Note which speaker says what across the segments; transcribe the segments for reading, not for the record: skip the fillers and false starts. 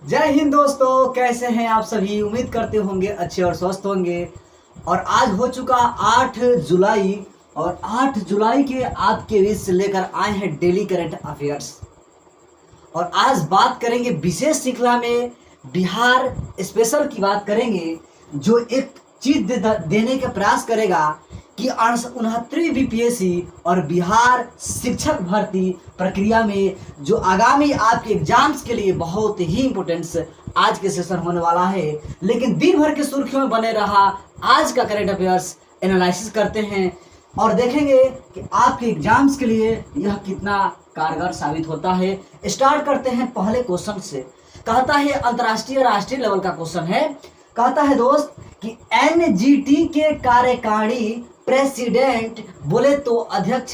Speaker 1: जय हिंद दोस्तों, कैसे हैं आप सभी। उम्मीद करते होंगे अच्छे और स्वस्थ होंगे। और आज हो चुका 8 जुलाई और 8 जुलाई के आपके बीच से लेकर आए हैं डेली करंट अफेयर्स। और आज बात करेंगे विशेष श्रृंखला में बिहार स्पेशल की बात करेंगे, जो एक चीज देने का प्रयास करेगा कि 69वीं बीपीएससी और बिहार शिक्षक भर्ती प्रक्रिया में जो आगामी आपके एग्जाम्स के लिए बहुत ही इम्पोर्टेंस आज के सेशन होने वाला है। लेकिन दिन भर के सुर्खियों में बने रहा आज का करंट अफेयर्स एनालिसिस करते हैं और देखेंगे कि आपके एग्जाम्स के लिए यह कितना कारगर साबित होता है। स्टार्ट करते हैं पहले क्वेश्चन से। कहता है अंतर्राष्ट्रीय राष्ट्रीय लेवल का क्वेश्चन है। कहता है दोस्त कि एनजीटी के कार्यकारी प्रेसिडेंट बोले तो अध्यक्ष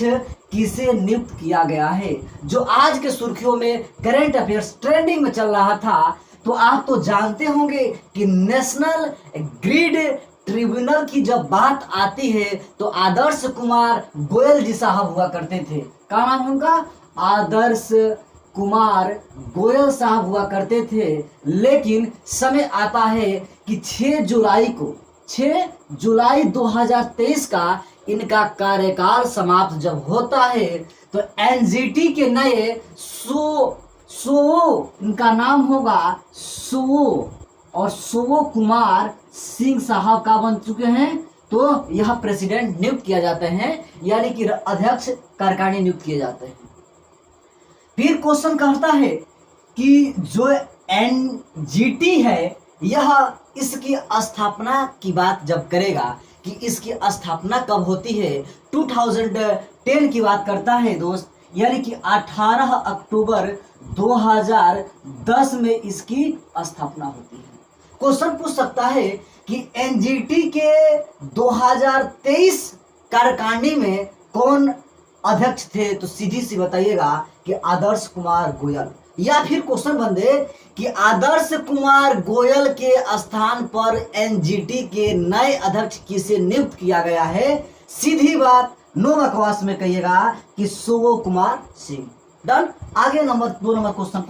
Speaker 1: किसे नियुक्त किया गया है। जो आज के सुर्खियों में करंट अफेयर्स ट्रेंडिंग में चल रहा था, तो आप तो जानते होंगे कि नेशनल ग्रिड ट्रिब्यूनल की जब बात आती है तो आदर्श कुमार गोयल जी साहब हुआ करते थे। क्या नाम उनका? आदर्श कुमार गोयल साहब हुआ करते थे। लेकिन समय आता है कि 6 जुलाई 2023 का इनका कार्यकाल समाप्त जब होता है तो एनजीटी के नए इनका नाम होगा सुवो कुमार सिंह साहब का बन चुके हैं। तो यह प्रेसिडेंट नियुक्त किया जाते हैं, यानी कि अध्यक्ष कार्यकारिणी नियुक्त किए जाते हैं। फिर क्वेश्चन कहता है कि जो एनजीटी है यह इसकी स्थापना की बात जब करेगा कि इसकी स्थापना कब होती है, 2010 की बात करता है दोस्त, यानी कि 18 अक्टूबर 2010 में इसकी स्थापना होती है। क्वेश्चन पूछ सकता है कि एनजीटी के 2023 कार्यकारिणी में कौन अध्यक्ष थे, तो सीधी सी बताइएगा कि आदर्श कुमार गोयल। या फिर क्वेश्चन बन दे कि आदर्श कुमार गोयल के स्थान पर एनजीटी के नए अध्यक्ष किसे नियुक्त किया गया है। सीधी बात, नो बकवास में कहिएगा कि सुवो कुमार सिंह। डन। आगे नंबर 2 नंबर क्वेश्चन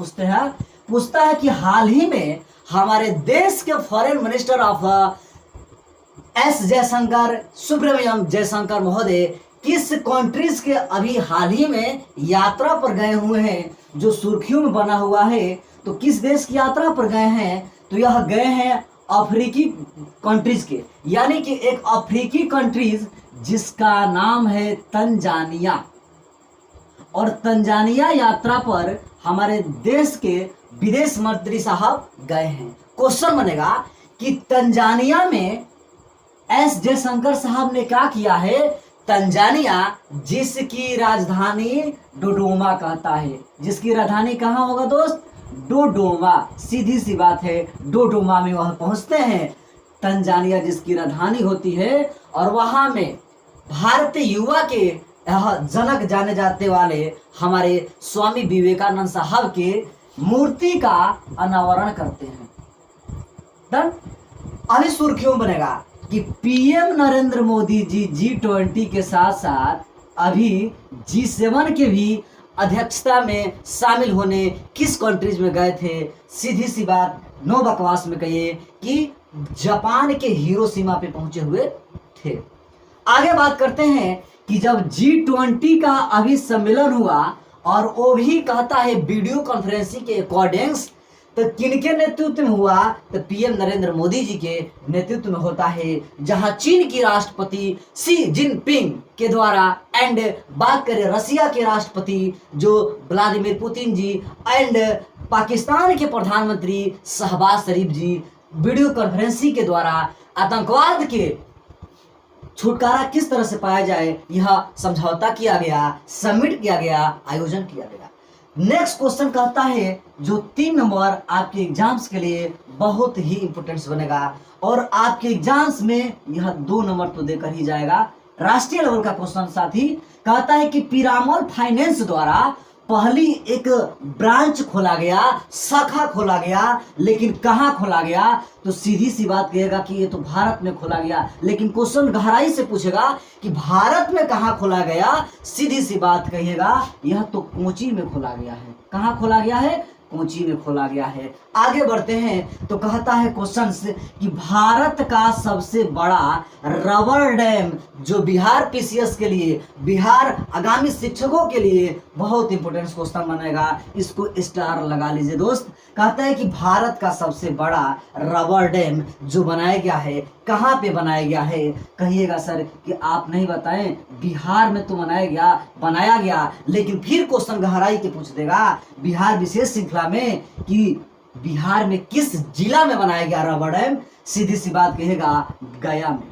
Speaker 1: पूछता है कि हाल ही में हमारे देश के foreign minister of S Jaishankar Subrahmanyam Jaishankar महोदय किस कंट्रीज के अभी हाल ही में यात्रा पर गए हुए हैं, जो सुर्खियों में बना हुआ है। तो किस देश की यात्रा पर गए हैं, तो यह गए हैं अफ्रीकी कंट्रीज के, यानी कि एक अफ्रीकी कंट्रीज जिसका नाम है तंजानिया। और तंजानिया यात्रा पर हमारे देश के विदेश मंत्री साहब गए हैं। क्वेश्चन बनेगा कि तंजानिया में एस जयशंकर साहब ने क्या किया है। तंजानिया जिसकी राजधानी डोडोमा कहता है, जिसकी राजधानी कहाँ होगा दोस्त? डोडोमा। सीधी सी बात है, डोडोमा में वह पहुंचते हैं। तंजानिया जिसकी राजधानी होती है और वहां में भारतीय युवा के जनक जाने जाते वाले हमारे स्वामी विवेकानंद साहब के मूर्ति का अनावरण करते हैं। डन। अभी सुर्खियों बनेगा कि पीएम नरेंद्र मोदी जी G20 के साथ साथ अभी G7 के भी अध्यक्षता में शामिल होने किस कंट्रीज में गए थे। सीधी सी बात, नो बकवास में कहिए कि जापान के हिरोशिमा पे पहुंचे हुए थे। आगे बात करते हैं कि जब G20 का अभी सम्मेलन हुआ और वो भी कहता है वीडियो कॉन्फ्रेंसिंग के अकॉर्डिंग्स, तो किनके नेतृत्व में हुआ, तो पीएम नरेंद्र मोदी जी के नेतृत्व में होता है, जहां चीन की राष्ट्रपति शी जिनपिंग के द्वारा एंड बात करें रसिया के राष्ट्रपति जो Vladimir Putin ji and Pakistan के प्रधानमंत्री शहबाज शरीफ जी वीडियो कॉन्फ्रेंसिंग के द्वारा आतंकवाद के छुटकारा किस तरह से पाया जाए यह समझौता किया गया, समिट किया गया, आयोजन किया गया। नेक्स्ट क्वेश्चन कहता है जो 3 नंबर आपके एग्जाम्स के लिए बहुत ही इंपोर्टेंस बनेगा और आपके एग्जाम्स में यह 2 नंबर तो देकर ही जाएगा। राष्ट्रीय लेवल का क्वेश्चन साथी कहता है कि पिरामल फाइनेंस द्वारा पहली एक ब्रांच खोला गया, शाखा खोला गया, लेकिन कहाँ खोला गया, तो सीधी सी बात कहेगा कि ये तो भारत में खोला गया। लेकिन क्वेश्चन गहराई से पूछेगा कि भारत में कहाँ खोला गया, सीधी सी बात कहिएगा यह तो कोची में खोला गया है। कहाँ खोला गया है? कोची में खोला गया है। आगे बढ़ते हैं तो कहता है क्वेश्चन कि भारत का सबसे बड़ा रबर डैम, जो बिहार पीसीएस के लिए, बिहार आगामी शिक्षकों के लिए बहुत इंपॉर्टेंट क्वेश्चन बनेगा, इसको स्टार लगा लीजिए दोस्त। कहता है कि भारत का सबसे बड़ा रबर डैम जो बनाया गया है, कहाँ पे बनाया गया है? कहिएगा सर कि आप नहीं बताएं, बिहार में तो बनाया गया, लेकिन फिर क्वेश्चन गहराई के पूछ देगा बिहार विशेष श्रृंखला में कि बिहार में किस जिला में बनाया गया रबर डैम? सीधी सी बात कहेगा गया में।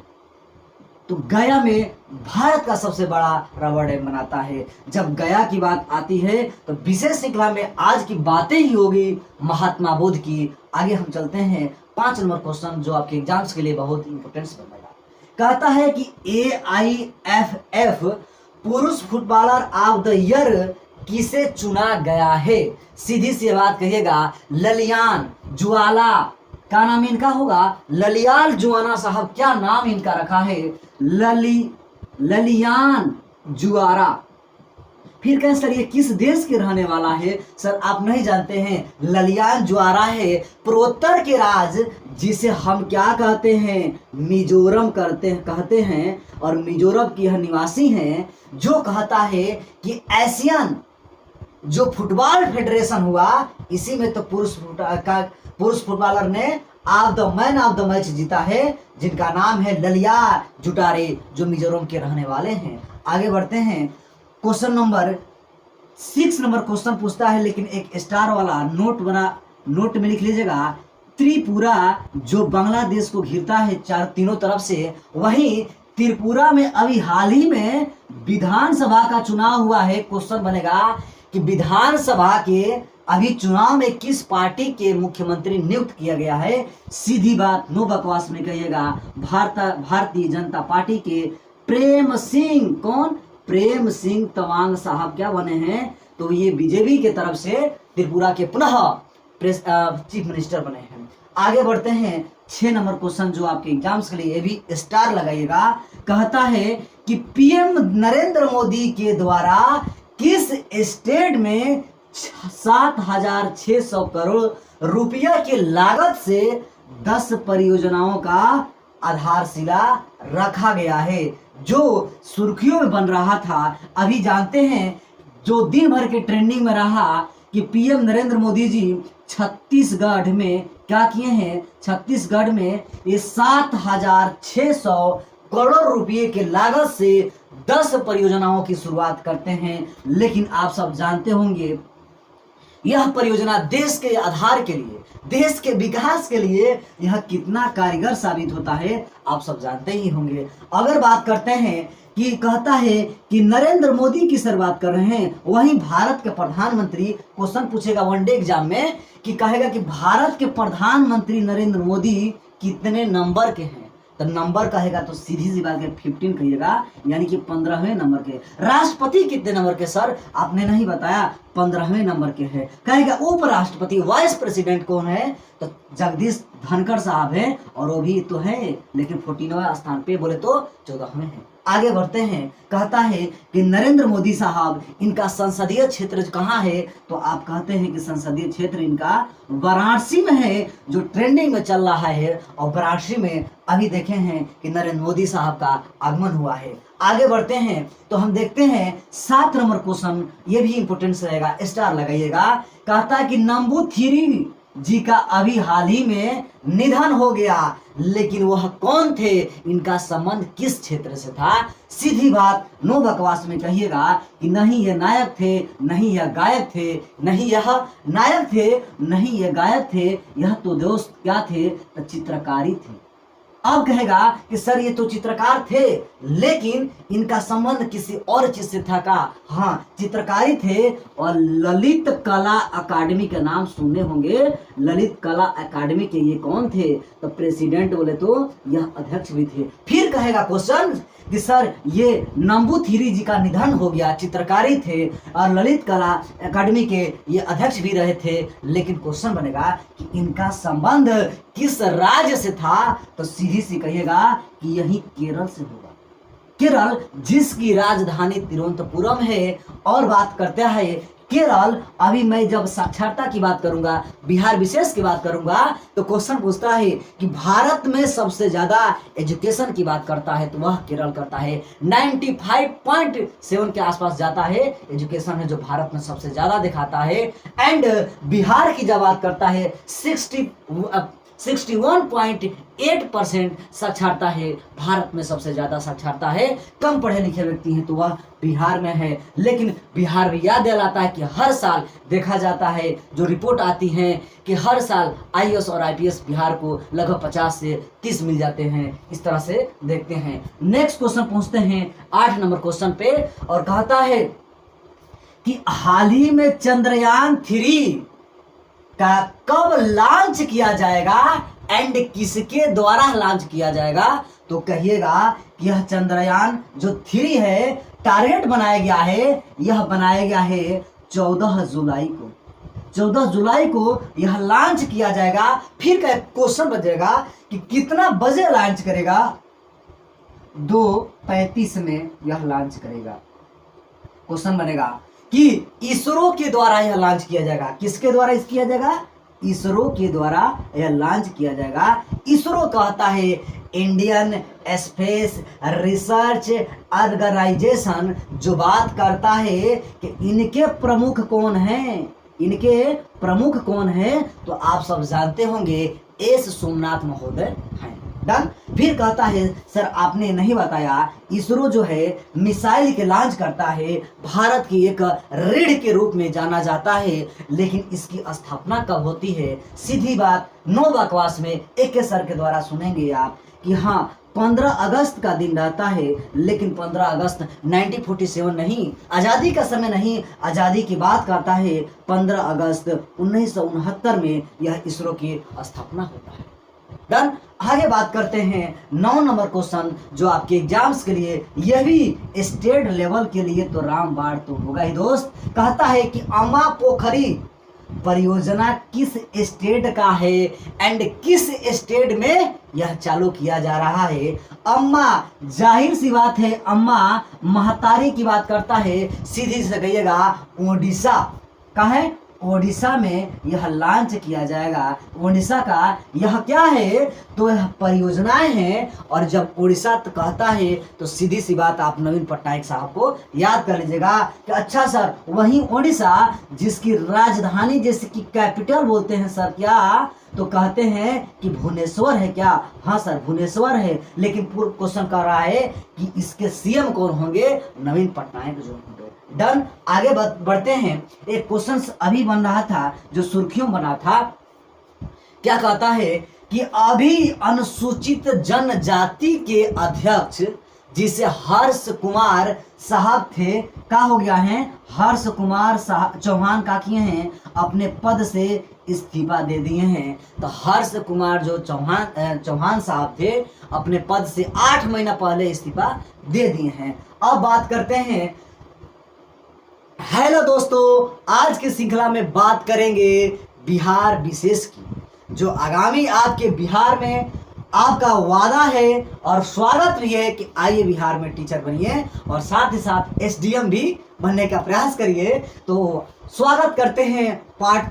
Speaker 1: तो गया में भारत का सबसे बड़ा रबर डैम बनाता है। जब गया की बात आती है तो विशेष श्रृंखला में आज की बातें ही होगी महात्मा बुद्ध की। आगे हम चलते हैं 5 नंबर क्वेश्चन जो आपके एग्जाम्स के लिए बहुत इंपॉर्टेंस बनेगा। कहता है कि AIFF पुरुष फुटबॉलर ऑफ द ईयर किसे चुना गया है? सीधी सी बात कहिएगा ललियान जुआला। क्या नाम इनका होगा? ललियाल जुआना साहब, क्या नाम इनका रखा है? ललियान जुआरा। फिर कहें सर ये किस देश के रहने वाला है? सर आप नहीं जानते हैं, ललियान जुआरा है पूर्वोत्तर के राज्य जिसे हम क्या कहते हैं? मिजोरम कहते हैं, और मिजोरम की यह निवासी हैं, जो कहता है कि एशियन जो फुटबॉल फेडरेशन हुआ, इसी में तो पुरुष फुटबॉलर ने मैन ऑफ द मैच जीता है, जिनका नाम है ललिया जुटारे, जो मिजोरम के रहने वाले हैं। आगे बढ़ते हैं, क्वेश्चन नंबर 6 नंबर क्वेश्चन पूछता है, लेकिन एक स्टार वाला नोट में लिख लीजिएगा। त्रिपुरा जो बांग्लादेश को घिरता है तीनों तरफ से, वहीं त्रिपुरा में अभी हाल ही में विधानसभा का चुनाव हुआ है। क्वेश्चन बनेगा कि विधानसभा के अभी चुनाव में किस पार्टी के मुख्यमंत्री नियुक्त किया गया है? सीधी बात, नो बकवास में कहिएगा, भारतीय जनता पार्टी के प्रेम सिंह। कौन? प्रेम सिंह तवांग साहब क्या बने हैं? तो ये बीजेपी के तरफ से त्रिपुरा के पुनः चीफ मिनिस्टर बने हैं। आगे बढ़ते हैं 6 नंबर क्वेश्चन जो आपके एग्जाम्स के लिए, ये भी स्टार लगाइएगा। कहता है कि पीएम नरेंद्र मोदी के द्वारा किस स्टेट में 7,600 करोड़ रुपया की लागत से 10 परियोजनाओं का आधारशिला रखा गया है, जो सुर्खियों में बन रहा था। अभी जानते हैं जो दिन भर के ट्रेंडिंग में रहा कि पीएम नरेंद्र मोदी जी छत्तीसगढ़ में क्या किए हैं? छत्तीसगढ़ में ये 7,600 करोड़ रुपए के लागत से 10 परियोजनाओं की शुरुआत करते हैं। लेकिन आप सब जानते होंगे यह परियोजना देश के आधार के लिए, देश के विकास के लिए यह कितना कारगर साबित होता है, आप सब जानते ही होंगे। अगर बात करते हैं कि कहता है कि नरेंद्र मोदी की शुरुआत कर रहे हैं, वहीं भारत के प्रधानमंत्री, क्वेश्चन पूछेगा वनडे एग्जाम में कि कहेगा कि भारत के प्रधानमंत्री नरेंद्र मोदी कितने नंबर के हैं? तो नंबर कहेगा तो सीधी सी बात है 15 कहिएगा, यानी कि 15वें नंबर के। राष्ट्रपति कितने नंबर के? सर आपने नहीं बताया, 15वें नंबर के हैं। कहेगा उपराष्ट्रपति वाइस प्रेसिडेंट कौन है? तो जगदीश धनखड़ साहब हैं, और वो भी तो है, लेकिन 14वें स्थान पे, बोले तो 14वें हैं। आगे बढ़ते हैं, कहता है कि नरेंद्र मोदी साहब इनका संसदीय क्षेत्र कहाँ है? तो आप कहते हैं कि संसदीय क्षेत्र इनका वाराणसी में है, जो ट्रेंडिंग में चल रहा है, और वाराणसी में अभी देखे हैं कि नरेंद्र मोदी साहब का आगमन हुआ है। आगे बढ़ते हैं तो हम देखते हैं 7 नंबर क्वेश्चन, ये भी इंपोर्टेंस रहेगा, स्टार लगाइएगा। कहता है कि नंबूथिरी जी का अभी हाल ही में निधन हो गया, लेकिन वह कौन थे? इनका संबंध किस क्षेत्र से था? सीधी बात, नो बकवास में कहिएगा कि नहीं ये नायक थे, नहीं यह गायक थे, नहीं यह नायक थे, नहीं ये गायक थे, यह तो दोस्त क्या थे? तो चित्रकारी थे। अब कहेगा कि सर ये तो चित्रकार थे, लेकिन इनका संबंध किसी और चीज से था का? हाँ, चित्रकारी थे, और ललित कला अकादमी का नाम सुने होंगे। ललित कला अकादमी के ये कौन थे? तो प्रेसिडेंट बोले तो यह अध्यक्ष भी थे। फिर कहेगा क्वेश्चन कि सर ये नंबूथिरी जी का निधन हो गया, चित्रकारी थे, और ललित कला अकादमी के ये अध्यक्ष भी रहे थे, लेकिन क्वेश्चन बनेगा कि इनका संबंध किस राज्य से था? तो सीधी सी कहिएगा कि यही केरल से होगा। केरल जिसकी राजधानी तिरुवनंतपुरम है। और बात करता है केरल, अभी मैं जब साक्षरता की बात करूंगा, बिहार विशेष की बात करूंगा, तो क्वेश्चन पूछता है कि भारत में सबसे ज्यादा एजुकेशन की बात करता है तो वह केरल करता है। 95.7 के आसपास जाता है एजुकेशन है जो भारत में सबसे ज्यादा दिखाता है। एंड बिहार की जब बात करता है 61.8% साक्षरता है, भारत में सबसे ज्यादा साक्षरता है। कम पढ़े लिखे व्यक्ति हैं तो वह बिहार में है। लेकिन बिहार भी याद दिलाता है कि हर साल देखा जाता है, जो रिपोर्ट आती है कि हर साल आईएएस और आईपीएस बिहार को लगभग 50 से 30 मिल जाते हैं। इस तरह से देखते हैं। नेक्स्ट क्वेश्चन पूछते हैं 8 नंबर क्वेश्चन पे, और कहता है कि हाल ही में चंद्रयान 3 का कब लॉन्च किया जाएगा एंड किसके द्वारा लॉन्च किया जाएगा। तो कहिएगा कि यह चंद्रयान जो 3 है, टारगेट बनाया गया है, यह बनाया गया है 14 जुलाई को। 14 जुलाई को यह लॉन्च किया जाएगा। फिर का क्वेश्चन बचेगा कि कितना बजे लॉन्च करेगा। 2:35 में यह लॉन्च करेगा। क्वेश्चन बनेगा कि इसरो के द्वारा यह लॉन्च किया जाएगा। किसके द्वारा इस किया जाएगा? इसरो के द्वारा यह लॉन्च किया जाएगा। इसरो कहता है इंडियन स्पेस रिसर्च ऑर्गेनाइजेशन, जो बात करता है कि इनके प्रमुख कौन हैं। इनके प्रमुख कौन हैं तो आप सब जानते होंगे, एस सोमनाथ महोदय हैं। डन। फिर कहता है सर आपने नहीं बताया, इसरो जो है मिसाइल के लॉन्च करता है, भारत की एक रीढ़ के रूप में जाना जाता है, लेकिन इसकी स्थापना कब होती है? सीधी बात, नो बकवास में एक के सर के द्वारा सुनेंगे आप कि हाँ 15 अगस्त का दिन रहता है, लेकिन 15 अगस्त 1947 नहीं, आज़ादी का समय नहीं, आज़ादी की बात करता है 15 अगस्त 1969 में यह इसरो की स्थापना होता है। डन। आगे बात करते हैं 9 नंबर क्वेश्चन, जो आपके एग्जाम्स के लिए, यह भी स्टेट लेवल के लिए तो रामबाण तो होगा ही दोस्त। कहता है कि अम्मा पोखरी परियोजना किस स्टेट का है एंड किस स्टेट में यह चालू किया जा रहा है। अम्मा, जाहिर सी बात है, अम्मा महतारी की बात करता है, सीधी से कहिएगा ओडिशा का है। ओडिशा में यह लॉन्च किया जाएगा। ओडिशा का यह क्या है तो यह परियोजनाएं हैं, और जब ओडिशा तो कहता है तो सीधी सी बात आप नवीन पटनायक साहब को याद कर लीजिएगा कि अच्छा सर वही ओडिशा जिसकी राजधानी जैसे कि कैपिटल बोलते हैं सर क्या, तो कहते हैं कि भुवनेश्वर है क्या। हाँ सर भुवनेश्वर है, लेकिन पूर्व क्वेश्चन कर रहा है कि इसके सीएम कौन होंगे? नवीन पटनायक जो होंगे। डन। आगे बढ़ते हैं। एक क्वेश्चन अभी बन रहा था जो सुर्खियों बना था, क्या कहता है कि अभी अनुसूचित जनजाति के अध्यक्ष जिसे हर्ष कुमार साहब थे, क्या हो गया है? हर्ष कुमार चौहान का किए हैं, अपने पद से इस्तीफा दे दिए हैं। तो हर्ष कुमार जो चौहान साहब थे, अपने पद से 8 महीना पहले इस्तीफा दे दिए हैं। अब बात करते हैं, हेलो दोस्तों, आज की श्रृंखला में बात करेंगे बिहार विशेष की, जो आगामी आपके बिहार में आपका वादा है और स्वागत भी है कि आइए बिहार में टीचर बनिए और साथ ही साथ एसडीएम भी बनने का प्रयास करिए। तो स्वागत करते हैं पार्ट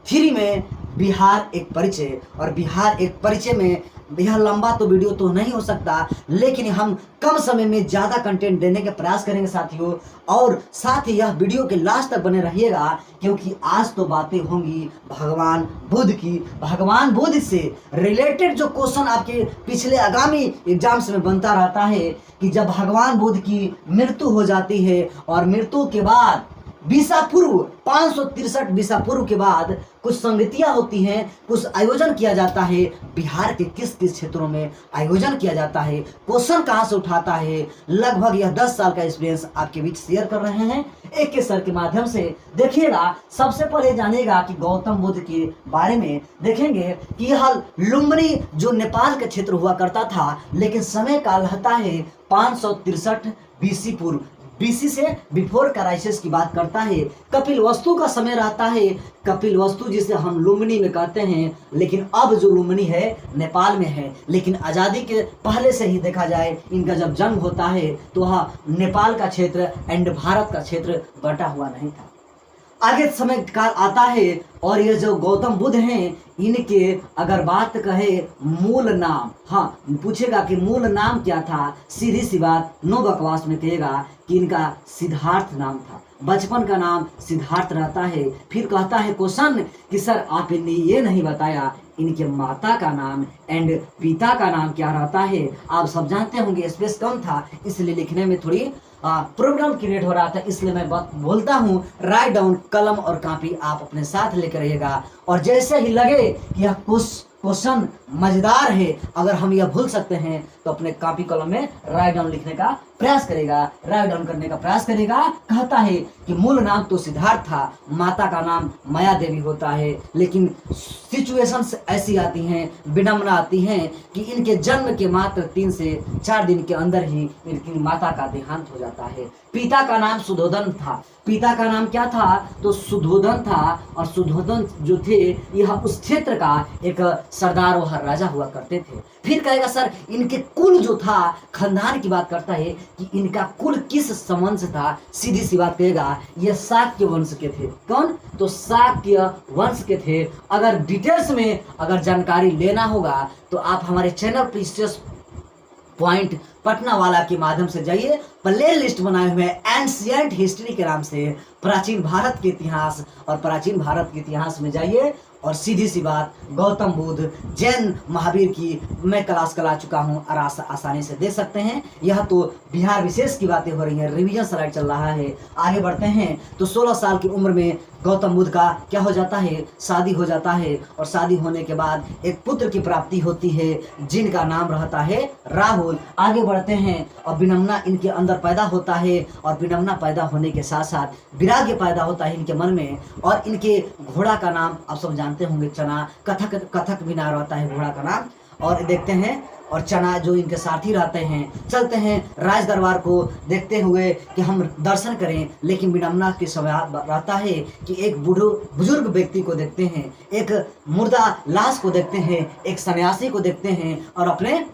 Speaker 1: 3 में बिहार एक परिचय। और बिहार एक परिचय में यह लंबा तो वीडियो तो नहीं हो सकता, लेकिन हम कम समय में ज़्यादा कंटेंट देने के प्रयास करेंगे साथियों। और साथ ही यह वीडियो के लास्ट तक बने रहिएगा, क्योंकि आज तो बातें होंगी भगवान बुद्ध की। भगवान बुद्ध से रिलेटेड जो क्वेश्चन आपके पिछले आगामी एग्जाम्स में बनता रहता है कि जब भगवान बुद्ध की मृत्यु हो जाती है और मृत्यु के बाद बीसा पूर्व 563 बीसा पूर्व के बाद कुछ संगतियां होती हैं, कुछ आयोजन किया जाता है, बिहार के किस किस क्षेत्रों में आयोजन किया जाता है, क्वेश्चन कहां से उठाता है। लगभग यह 10 साल का एक्सपीरियंस आपके बीच शेयर कर रहे हैं एक के सर के माध्यम से। देखिएगा, सबसे पहले जानिएगा कि गौतम बुद्ध के बारे में देखेंगे कि यह लुम्बिनी जो नेपाल का क्षेत्र हुआ करता था, लेकिन समय काल रहता है 563 बीसी पूर्व, बीसी से बिफोर क्राइसिस की बात करता है। कपिल वस्तु का समय रहता है, कपिल वस्तु जिसे हम लुम्बिनी में कहते हैं, लेकिन अब जो लुम्बिनी है नेपाल में है। लेकिन आज़ादी के पहले से ही देखा जाए, इनका जब जन्म होता है तो वह नेपाल का क्षेत्र एंड भारत का क्षेत्र बटा हुआ नहीं था। आगे समय काल आता है और ये जो गौतम बुद्ध हैं इनके अगर बात कहे मूल नाम, हाँ पूछेगा कि मूल नाम क्या था, सीधी सी बात नो बकवास में कहेगा कि इनका सिद्धार्थ नाम था। बचपन का नाम सिद्धार्थ रहता है। फिर कहता है क्वेश्चन कि सर आपने ये नहीं बताया इनके माता का नाम एंड पिता का नाम क्या रहता है। आप सब जानते होंगे स्पेस कम था इसलिए लिखने में थोड़ी प्रॉब्लम क्रिएट हो रहा था, इसलिए मैं बोलता हूँ राइट डाउन, कलम और कॉपी आप अपने साथ लेकर रहिएगा। और जैसे ही लगे कि यह क्वेश्चन मजेदार है, अगर हम यह भूल सकते हैं तो अपने कॉपी कलम में राइट डाउन लिखने का प्रयास करेगा, राइट डाउन करने का प्रयास करेगा। कहता है कि मूल नाम तो सिद्धार्थ था, माता का नाम माया देवी होता है, लेकिन सिचुएशंस ऐसी आती हैं, विडंबना आती हैं कि इनके जन्म के मात्र 3 से 4 दिन के अंदर ही इनकी माता का देहांत हो जाता है। पिता का नाम सुधोधन था। पिता का नाम क्या था तो सुधोधन था, और सुधोधन जो थे यह उस क्षेत्र का एक सरदार व राजा हुआ करते थे। फिर कहेगा सर इनके कुल जो था, खानदान की बात करता है कि इनका कुल किस संवंश था। सीधी सी बात कहेगा ये शाक्य वंश के थे। कौन तो शाक्य वंश के थे। अगर डिटेल्स में अगर जानकारी लेना होगा तो आप हमारे चैनल प्रीशियस पॉइंट पटना वाला के माध्यम से जाइए, प्ले लिस्ट बनाए हुए एंशिएंट हिस्ट्री के नाम से प्राचीन भारत के इतिहास, और प्राचीन भारत के इतिहास में जाइए और सीधी सी बात गौतम बुद्ध, जैन महावीर की मैं क्लास करा चुका हूँ और आसानी से देख सकते हैं। यह तो बिहार विशेष की बातें हो रही हैं, रिवीजन स्लाइड चल रहा है। आगे बढ़ते हैं तो 16 साल की उम्र में गौतम बुद्ध का क्या हो जाता है, शादी हो जाता है, और शादी होने के बाद एक पुत्र की प्राप्ति होती है जिनका नाम रहता है राहुल। आगे बढ़ते हैं और विनम्रता इनके अंदर पैदा होता है, और विनम्रता पैदा होने के साथ साथ विराग्य पैदा होता है इनके मन में। और इनके घोड़ा का नाम आप सब जानते होंगे चना, कथक भी नाम रहता है घोड़ा का नाम। और देखते हैं और चना जो इनके साथी रहते हैं। चलते हैं राज दरबार को देखते हुए कि हम दर्शन करें, लेकिन विडंबना के समय रहता है कि एक बुजुर्ग व्यक्ति को देखते हैं, एक मुर्दा लाश को देखते हैं, एक सन्यासी को देखते हैं, और अपने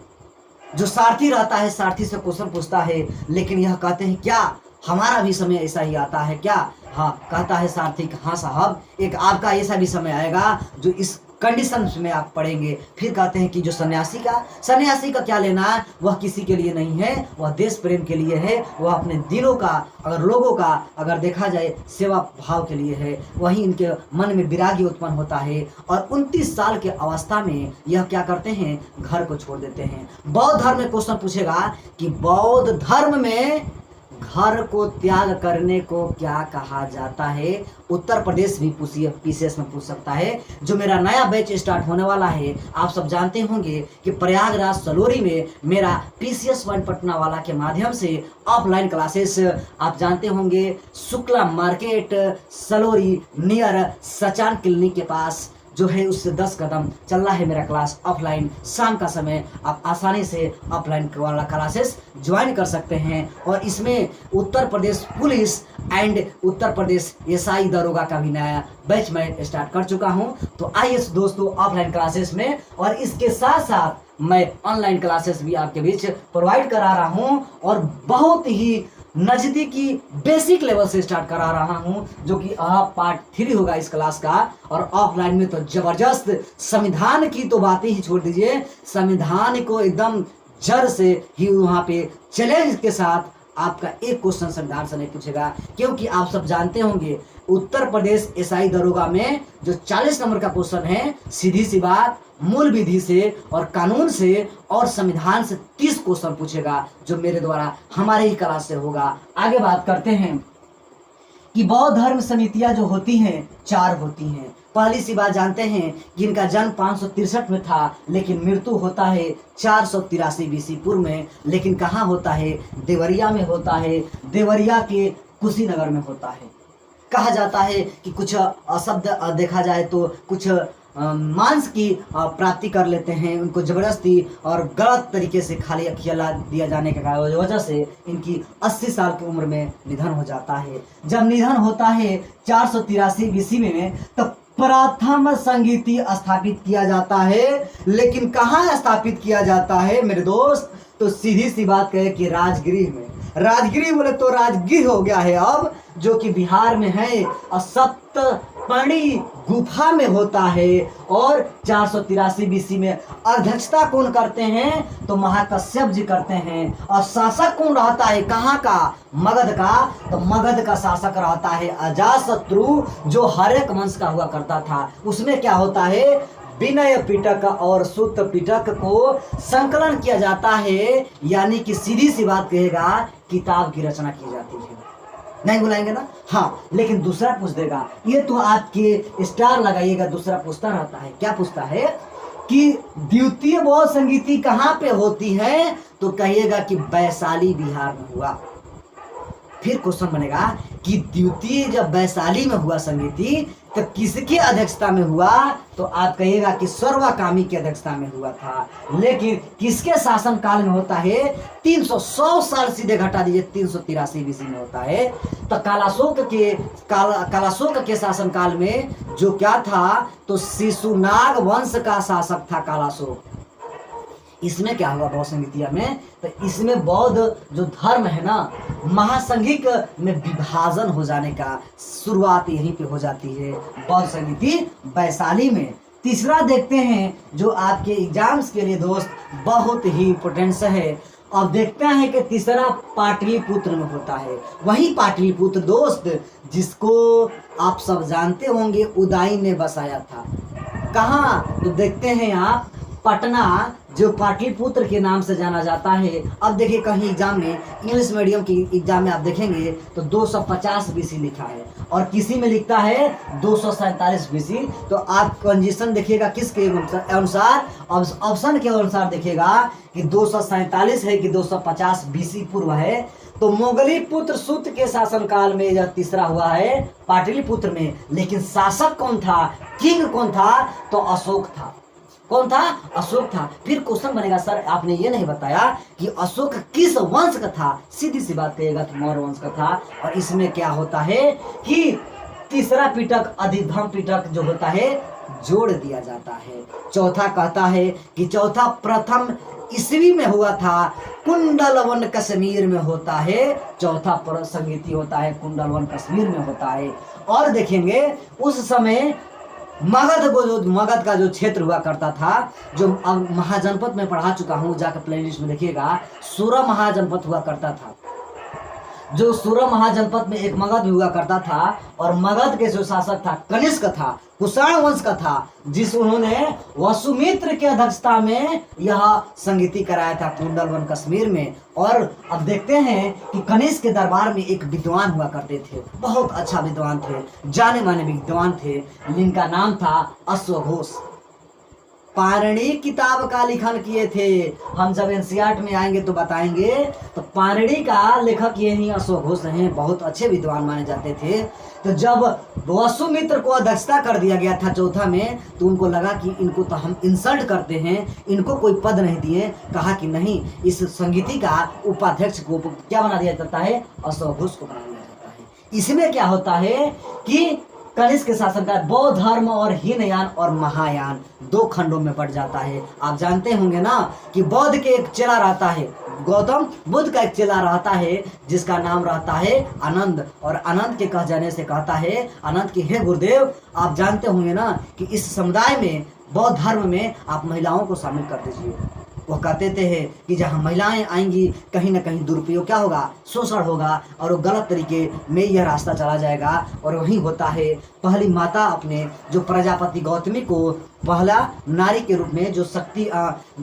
Speaker 1: जो सारथी रहता है सारथी से क्वेश्चन पूछता है। लेकिन यह कहते हैं क्या हमारा भी समय ऐसा ही आता है क्या। हाँ कहता है सारथी हाँ साहब, एक आपका ऐसा भी समय आएगा जो इस कंडीशन में आप पढ़ेंगे। फिर कहते हैं कि जो सन्यासी का क्या लेना, वह किसी के लिए नहीं है, वह देश प्रेम के लिए है, वह अपने दिलों का अगर लोगों का अगर देखा जाए सेवा भाव के लिए है। वही इनके मन में विराग्य उत्पन्न होता है, और 29 साल के अवस्था में यह क्या करते हैं, घर को छोड़ देते हैं। बौद्ध धर्म में क्वेश्चन पूछेगा कि बौद्ध धर्म में घर को त्याग करने को क्या कहा जाता है। उत्तर प्रदेश भी पीसीएस में पूछ सकता है। जो मेरा नया बैच स्टार्ट होने वाला है, आप सब जानते होंगे कि प्रयागराज सलोरी में मेरा पीसीएस पॉइंट पटना वाला के माध्यम से ऑफलाइन क्लासेस आप जानते होंगे, Shukla market Salori near Sachan clinic के पास जो है उससे 10 कदम चल रहा है मेरा क्लास ऑफलाइन। शाम का समय आप आसानी से ऑफलाइन वाला क्लासेस ज्वाइन कर सकते हैं। और इसमें Uttar Pradesh police and Uttar Pradesh SI दरोगा का भी नया बैच मैं स्टार्ट कर चुका हूं। तो आइए दोस्तों ऑफलाइन क्लासेस में, और इसके साथ साथ मैं ऑनलाइन क्लासेस भी आपके बीच प्रोवाइड करा रहा हूं, और बहुत ही नजदीकी बेसिक लेवल से स्टार्ट करा रहा हूं, जो कि पार्ट 3 होगा इस क्लास का। और ऑफलाइन में तो जबरदस्त संविधान की तो बातें ही छोड़ दीजिए, संविधान को एकदम जड़ से ही वहां पे चैलेंज के साथ आपका एक क्वेश्चन संविधान से नहीं पूछेगा, क्योंकि आप सब जानते होंगे उत्तर प्रदेश एसआई दरोगा में जो 40 नंबर का क्वेश्चन है, सीधी सी बात मूल विधि से और कानून से और संविधान से 30 क्वेश्चन पूछेगा, जो मेरे द्वारा हमारे ही क्लास से होगा। आगे बात करते हैं कि बौद्ध धर्म समितियां जो होती हैं 4 होती हैं। पहली सी बात जानते हैं कि इनका जन्म 563 में था, लेकिन मृत्यु होता है 483 बीसी पूर्व में। लेकिन कहाँ होता है, देवरिया में होता है, देवरिया के कुशीनगर में होता है। कहा जाता है कि कुछ अशब्द देखा जाए तो कुछ मांस की प्राप्ति कर लेते हैं, उनको जबरदस्ती और गलत तरीके से खाली खिला दिया जाने के वजह से इनकी 80 साल की उम्र में निधन हो जाता है। जब निधन होता है 483 बीसी में, तब प्रथम संगीति स्थापित किया जाता है। लेकिन कहाँ स्थापित किया जाता है मेरे दोस्त, तो सीधी सी बात कहे कि राजगृह में। राजगिरी बोले तो राजगीर हो गया है अब, जो कि बिहार में है और सप्तपर्णी गुफा में होता है। और 483 बीसी में अध्यक्षता कौन करते हैं तो महाकश्यप जी करते हैं। और शासक कौन रहता है, कहाँ का, मगध का, तो मगध का शासक रहता है अजातशत्रु, जो हरेक वंश का हुआ करता था। उसमें क्या होता है, विनय पिटक और सूत्र पिटक को संकलन किया जाता है, यानी कि सीधी सी बात कहेगा किताब की रचना की जाती है। नहीं बुलाएंगे ना, हाँ, लेकिन दूसरा पूछ देगा, ये तो आपके स्टार लगाइएगा, दूसरा पूछता रहता है, क्या पूछता है कि द्वितीय बौद्ध संगीति कहाँ पे होती है, तो कहिएगा कि वैशाली बिहार में हुआ। फिर क्वेश्चन बनेगा कि द्वितीय जब वैशाली में हुआ संगीति तो किसकी अध्यक्षता में हुआ, तो आप कहिएगा कि सर्वकामी की अध्यक्षता में हुआ था। लेकिन किसके शासन काल में होता है, 300 साल सीधे घटा दीजिए, 383 बीसी में होता है। तो कालाशोक के शासन काल में जो क्या था, तो शिशुनाग वंश का शासक था कालाशोक। इसमें क्या हुआ बौद्ध संगीतिया में, तो इसमें बौद्ध जो धर्म है ना, महासंघिक में विभाजन हो जाने का शुरुआत यहीं पे हो जाती है, बौद्ध संगीति वैशाली में। तीसरा देखते हैं जो आपके एग्जाम्स के लिए दोस्त बहुत ही इम्पोर्टेंस है। अब देखते हैं कि तीसरा पाटलिपुत्र में होता है। वही पाटलिपुत्र दोस्त जिसको आप सब जानते होंगे उदय ने बसाया था। कहाँ, तो देखते हैं आप पटना, जो पाटलिपुत्र के नाम से जाना जाता है। अब देखिए कहीं एग्जाम में, इंग्लिश मीडियम की एग्जाम में आप देखेंगे तो 250 बीसी लिखा है और किसी में लिखता है 247 बीसी। तो आप कंडीशन देखिएगा किसके अनुसार, ऑप्शन के अनुसार देखिएगा कि 247 है कि 250 बीसी पूर्व है। तो मोगली पुत्र सूत के शासनकाल में यह तीसरा हुआ है पाटलिपुत्र में। लेकिन शासक कौन था, किंग कौन था, तो अशोक था। कौन था, अशोक था। फिर क्वेश्चन बनेगा सर आपने ये नहीं बताया कि अशोक किस वंश का था, सीधी सी बात कहिएगा तो मौर्य वंश का था। और इसमें क्या होता है कि तीसरा पिटक अधिधम पिटक जो होता है जोड़ दिया जाता है। चौथा कहता है कि चौथा प्रथम ईस्वी में हुआ था, कुंडलवन कश्मीर में होता है। चौथा संगीति होता है कुंडलवन कश्मीर में होता है। और देखेंगे उस समय मगध का जो क्षेत्र हुआ करता था, जो अब महाजनपद में पढ़ा चुका हूँ, जाकर प्लेलिस्ट में देखिएगा, सूरा महाजनपद हुआ करता था। जो सूरा महाजनपद में एक मगध हुआ करता था और मगध के जो शासक था कनिष्क था, कुषाण वंश का था, जिस उन्होंने वसुमित्र के अध्यक्षता में यह संगीति कराया था कुंडलवन कश्मीर में। और अब देखते हैं कि कनिष्क के दरबार में एक विद्वान हुआ करते थे, बहुत अच्छा विद्वान थे, जाने माने विद्वान थे, जिनका नाम था अश्वघोष। पारणी किताब का लिखन किए थे। हम जब एनसीईआरटी में आएंगे तो बताएंगे। तो पारणी का लेखक यही अश्वघोष हैं, बहुत अच्छे विद्वान माने जाते थे। तो जब वसुमित्र को अध्यक्षता कर दिया गया था चौथा में, तो उनको लगा कि इनको तो हम इंसल्ट करते हैं, इनको कोई पद नहीं दिए। कहा कि नहीं, इस संगीति का उपाध्यक्ष को क्या बना दिया जाता है, अश्वघोष को बना दिया जाता है। इसमें क्या होता है कि कनिष्क के शासनकाल बौद्ध धर्म और हीनयान और महायान दो खंडों में बढ़ जाता है। आप जानते होंगे ना कि बौद्ध के एक चेला रहता है, गौतम बुद्ध का एक चेला रहता है जिसका नाम रहता है आनंद। और आनंद के कह जाने से कहता है आनंद की हे गुरुदेव, आप जानते होंगे ना कि इस समुदाय में बौद्ध धर्म में आप महिलाओं को शामिल कर दीजिए। वो कहते थे कि जहाँ महिलाएं आएंगी कहीं ना कहीं दुरुपयोग क्या होगा, शोषण होगा और वो गलत तरीके में यह रास्ता चला जाएगा। और वही होता है पहली माता अपने जो प्रजापति गौतमी को पहला नारी के रूप में, जो शक्ति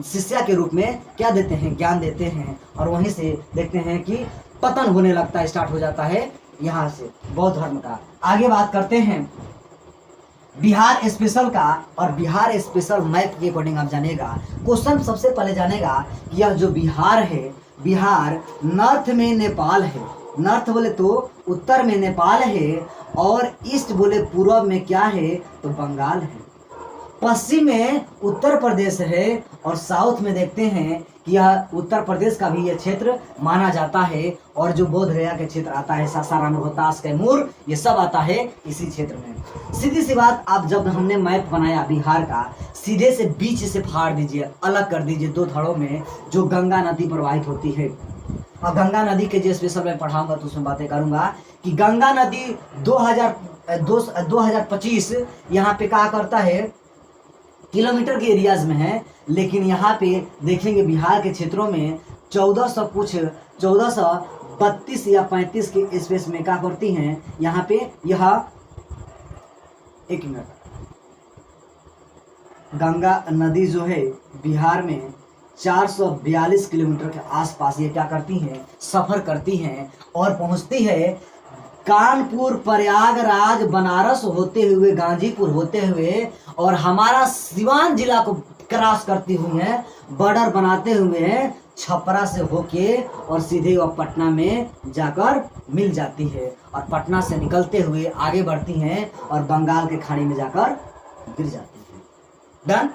Speaker 1: शिष्या के रूप में क्या देते हैं, ज्ञान देते हैं। और वहीं से देखते हैं कि पतन होने लगता है, स्टार्ट हो जाता है यहाँ से बौद्ध धर्म का। आगे बात करते हैं बिहार स्पेशल का। और बिहार स्पेशल मैप के अकॉर्डिंग आप जानेगा, क्वेश्चन सबसे पहले जानेगा यह जो बिहार है, बिहार नॉर्थ में नेपाल है, नॉर्थ बोले तो उत्तर में नेपाल है, और ईस्ट बोले पूर्व में क्या है, तो बंगाल है। पश्चिम में उत्तर प्रदेश है, और साउथ में देखते हैं कि यह उत्तर प्रदेश का भी यह क्षेत्र माना जाता है। और जो बोध गया के क्षेत्र आता है, सासाराम, रोहतास, कैमूर, ये सब आता है इसी क्षेत्र में। सीधी सी बात, आप जब हमने मैप बनाया बिहार का, सीधे से बीच से फाड़ दीजिए, अलग कर दीजिए दो धड़ों में, जो गंगा नदी प्रवाहित होती है। और गंगा नदी के जो स्पेशल मैं पढ़ाऊंगा तो उसमें बातें करूंगा कि गंगा नदी 2025 यहाँ पे कहा करता है किलोमीटर के एरियाज में है, लेकिन यहाँ पे देखेंगे बिहार के क्षेत्रों में 1432 या 35 के स्पेस में क्या करती हैं यहाँ पे। यह एक मिनट, गंगा नदी जो है बिहार में 442 किलोमीटर के आसपास ये क्या करती हैं, सफर करती हैं और पहुंचती है कानपुर, प्रयागराज, बनारस होते हुए, गाजीपुर होते हुए और हमारा सिवान जिला को क्रॉस करती हुई है, बॉर्डर बनाते हुए छपरा से होके और सीधे वह पटना में जाकर मिल जाती है और पटना से निकलते हुए आगे बढ़ती हैं और बंगाल के खाड़ी में जाकर गिर जाती है। डन।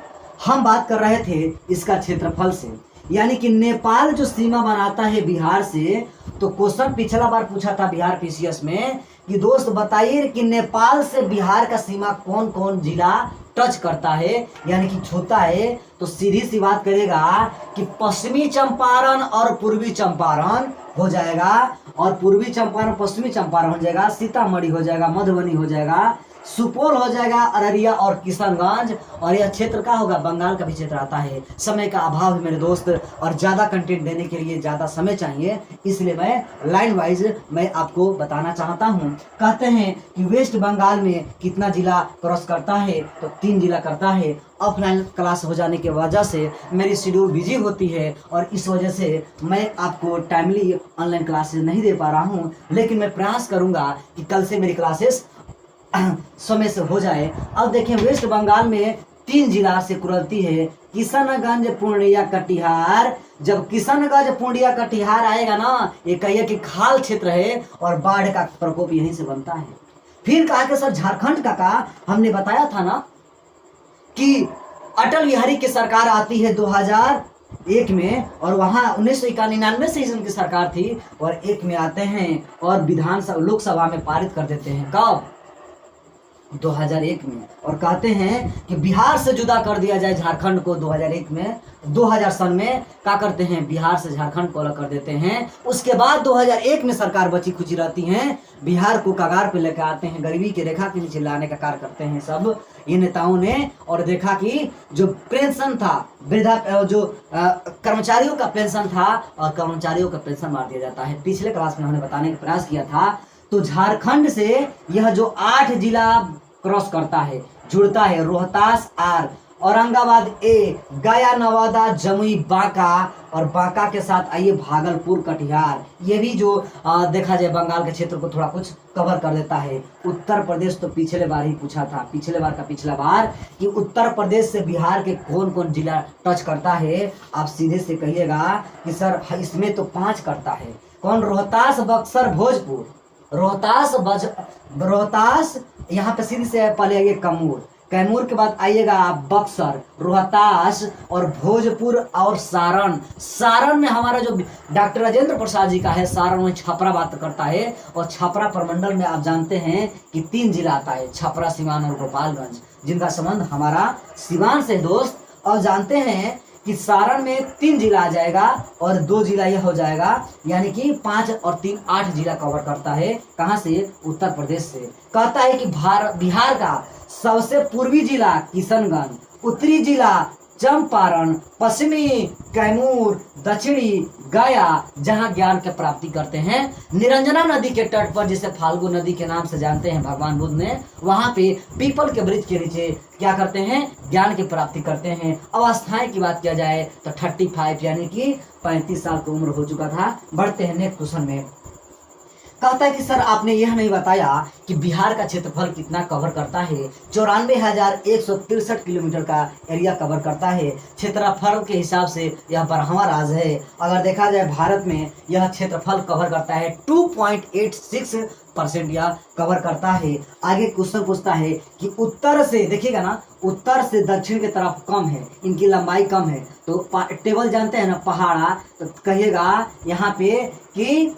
Speaker 1: हम बात कर रहे थे इसका क्षेत्रफल से, यानी कि नेपाल जो सीमा बनाता है बिहार से, तो क्वेश्चन पिछला बार पूछा था बिहार पीसीएस में कि दोस्त बताइए कि नेपाल से बिहार का सीमा कौन कौन जिला टच करता है, यानी कि छूता है। तो सीधी सी बात करेगा कि पश्चिमी चंपारण और पूर्वी चंपारण हो जाएगा, और पूर्वी चंपारण पश्चिमी चंपारण हो जाएगा, सीतामढ़ी हो जाएगा, मधुबनी हो जाएगा, सुपौल हो जाएगा, अररिया और किशनगंज। और यह क्षेत्र का होगा, बंगाल का भी क्षेत्र आता है। समय का अभाव है मेरे दोस्त, और ज़्यादा कंटेंट देने के लिए ज़्यादा समय चाहिए, इसलिए मैं लाइन वाइज मैं आपको बताना चाहता हूँ। कहते हैं कि वेस्ट बंगाल में कितना जिला क्रॉस करता है, तो 3 जिला करता है। ऑफलाइन क्लास हो जाने की वजह से मेरी शेड्यूल बिजी होती है और इस वजह से मैं आपको टाइमली ऑनलाइन क्लासेस नहीं दे पा रहा हूँ, लेकिन मैं प्रयास करूँगा कि कल से मेरी क्लासेस समय से हो जाए। अब देखें वेस्ट बंगाल में 3 जिला से कुरलती है, किशनगंज, पूर्णिया, कटिहार। जब किशनगंज, पूर्णिया, कटिहार आएगा ना, ये कहिए कि खाल क्षेत्र है और बाढ़ का प्रकोप यहीं से बनता है। फिर कहा कि सर झारखंड का हमने बताया था ना कि अटल बिहारी की सरकार आती है 2001 में, और वहाँ 1991 से ही उनकी सरकार थी, और 1 में आते हैं और विधानसभा लोकसभा में पारित कर देते हैं। कब? 2001 में। और कहते हैं कि बिहार से जुदा कर दिया जाए झारखंड को 2001 में। 2000 सन में क्या करते हैं, बिहार से झारखंड को अलग कर देते हैं। उसके बाद 2001 में सरकार बची खुची रहती है, बिहार को कगार पे लेकर आते हैं, गरीबी की रेखा के नीचे लाने का कार्य करते हैं सब ये नेताओं ने। और देखा कि जो पेंशन था, वृद्धा जो कर्मचारियों का पेंशन था, और कर्मचारियों का पेंशन मार दिया जाता है। पिछले क्लास में हमने बताने का प्रयास किया था। तो झारखंड से यह जो 8 जिला क्रॉस करता है, जुड़ता है, रोहतास आर, औरंगाबाद ए, गया, नवादा, जमुई, बांका, और बांका के साथ आइए भागलपुर, कटिहार। ये भी जो देखा जाए बंगाल के क्षेत्र को थोड़ा कुछ कवर कर देता है। उत्तर प्रदेश तो पिछले बार ही पूछा था, पिछले बार का पिछला बार, कि उत्तर प्रदेश से बिहार के कौन कौन जिला टच करता है। आप सीधे से कहिएगा कि सर इसमें तो 5 करता है। कौन? रोहतास, बक्सर, भोजपुर। रोहतास यहाँ पे सीधी से पहले आइए कैमूर, कैमूर के बाद आइएगा बक्सर, रोहतास और भोजपुर और सारण। सारण में हमारा जो डॉक्टर राजेंद्र प्रसाद जी का है, सारण में छपरा बात करता है, और छपरा प्रमंडल में आप जानते हैं कि 3 जिला आता है, छपरा, सिवान और गोपालगंज, जिनका संबंध हमारा सिवान से दोस्त। और जानते हैं कि सारण में 3 जिला आ जाएगा और 2 जिला यह हो जाएगा, यानी कि 5 और 3 8 जिला कवर करता है। कहाँ से? उत्तर प्रदेश से। कहता है कि बिहार का सबसे पूर्वी जिला किशनगंज, उत्तरी जिला चंपारण, पश्चिमी कैमूर, दक्षिणी गया, जहां ज्ञान की प्राप्ति करते हैं। निरंजना नदी के तट पर, जिसे फाल्गु नदी के नाम से जानते हैं भगवान बुद्ध ने, वहां पे पीपल के वृक्ष के नीचे क्या करते हैं, ज्ञान की प्राप्ति करते हैं। अवस्थाएं की बात किया जाए तो 35 यानी कि 35 साल की उम्र हो चुका था। बढ़ते हैं नेक्स्ट क्वेश्चन में। कहता है कि सर आपने यह नहीं बताया कि बिहार का क्षेत्रफल कितना कवर करता है। 94,163 किलोमीटर का एरिया कवर करता है। क्षेत्रफल के हिसाब से यह 12वां राज्य है। अगर देखा जाए भारत में यह क्षेत्रफल कवर करता है 2.86% यह कवर करता है। आगे क्वेश्चन पूछता है कि उत्तर से, देखिएगा ना, उत्तर से दक्षिण की तरफ कम है, इनकी लंबाई कम है। तो टेबल जानते हैं ना, पहाड़ा, तो कहिएगा यहाँ पे कि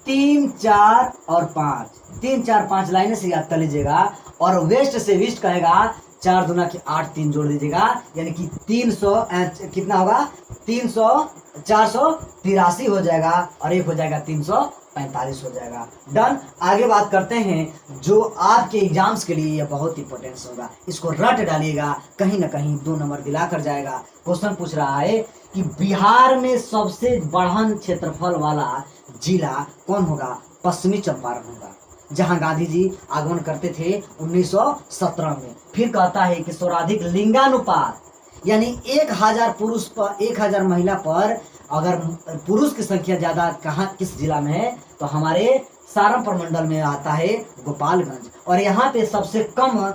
Speaker 1: 3, 4 और 5, 3, 4, 5 लाइनें से याद कर लीजिएगा। और वेस्ट से ईस्ट कहेगा 4 दूना की 8, 3 जोड़ दीजिएगा, यानी कि 300 कितना होगा, 300 483 हो जाएगा, और एक हो जाएगा 345 हो जाएगा। डन। आगे बात करते हैं जो आपके एग्जाम्स के लिए यह बहुत इंपॉर्टेंस होगा, इसको रट डालिएगा, कहीं ना कहीं 2 नंबर दिला कर जाएगा। क्वेश्चन पूछ रहा है कि बिहार में सबसे बढ़न क्षेत्रफल वाला जिला कौन होगा? पश्चिमी चंपारण होगा, जहां गांधी जी आगमन करते थे 1917 में। फिर कहता है कि सर्वाधिक लिंगानुपात, यानी 1000 पुरुष पर 1000 महिला पर अगर पुरुष की संख्या ज्यादा कहाँ किस जिला में है, तो हमारे सारण प्रमंडल में आता है गोपालगंज, और यहाँ पे सबसे कम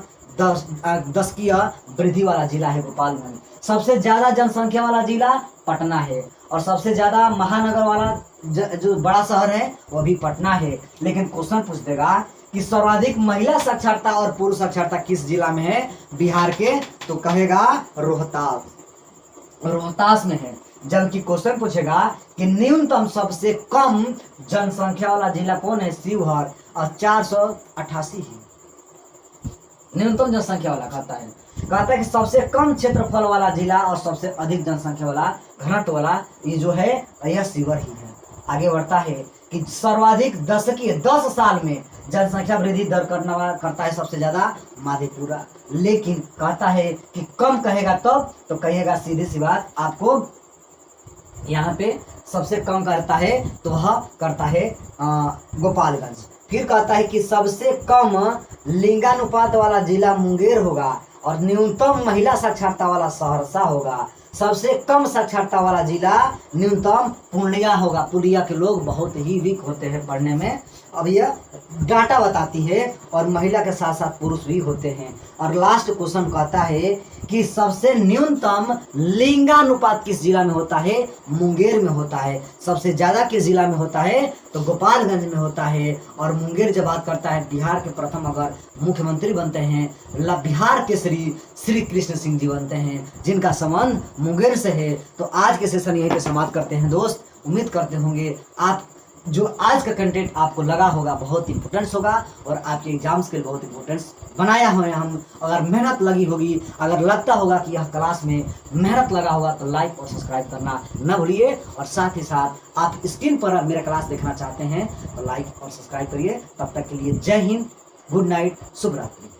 Speaker 1: दशकीय वृद्धि वाला जिला है गोपालगंज। सबसे ज्यादा जनसंख्या वाला जिला पटना है, और सबसे ज्यादा महानगर वाला जो बड़ा शहर है वो भी पटना है। लेकिन क्वेश्चन पूछ देगा कि सर्वाधिक महिला साक्षरता और पुरुष साक्षरता किस जिला में है बिहार के, तो कहेगा रोहतास में है। जबकि क्वेश्चन पूछेगा कि न्यूनतम सबसे कम जनसंख्या वाला जिला कौन है, शिवहर, और 488 ही न्यूनतम जनसंख्या वाला कहता है कि सबसे कम क्षेत्रफल वाला जिला और सबसे अधिक जनसंख्या वाला घनत्व वाला ये जो है यह शिवहर ही है। आगे बढ़ता है कि सर्वाधिक दशकीय 10 साल में जनसंख्या वृद्धि दर करता है सबसे ज्यादा मधेपुरा। लेकिन कहता है कि कम कहेगा तब तो कहिएगा सीधी सी बात, आपको यहाँ पे सबसे कम करता है तो वह करता है गोपालगंज। फिर कहता है कि सबसे कम लिंगानुपात वाला जिला मुंगेर होगा, और न्यूनतम महिला साक्षरता वाला सहरसा होगा। सबसे कम साक्षरता वाला जिला न्यूनतम पूर्णिया होगा। पूर्णिया के लोग बहुत ही वीक होते हैं पढ़ने में, अब यह डाटा बताती है, और महिला के साथ साथ पुरुष भी होते हैं। और लास्ट क्वेश्चन कहता है कि सबसे न्यूनतम लिंगानुपात किस जिला में होता है, मुंगेर में होता है। सबसे ज्यादा किस जिला में होता है, तो गोपालगंज में होता है। और मुंगेर जब बात करता है बिहार के प्रथम अगर मुख्यमंत्री बनते हैं, बिहार के श्री कृष्ण सिंह जी बनते हैं, जिनका संबंध मुंगेर से है। तो आज के सेशन यहीं पे समाप्त करते हैं दोस्त। उम्मीद करते होंगे आप जो आज का कंटेंट आपको लगा होगा बहुत इंपॉर्टेंस होगा, और आपके एग्जाम्स के लिए बहुत इंपॉर्टेंस बनाया हुआ है हम। अगर मेहनत लगी होगी, अगर लगता होगा कि यह क्लास में मेहनत लगा होगा, तो लाइक और सब्सक्राइब करना न भूलिए। और साथ ही साथ आप स्क्रीन पर मेरा क्लास देखना चाहते हैं तो लाइक और सब्सक्राइब करिए। तब तक के लिए जय हिंद, गुड नाइट, शुभ रात्रि।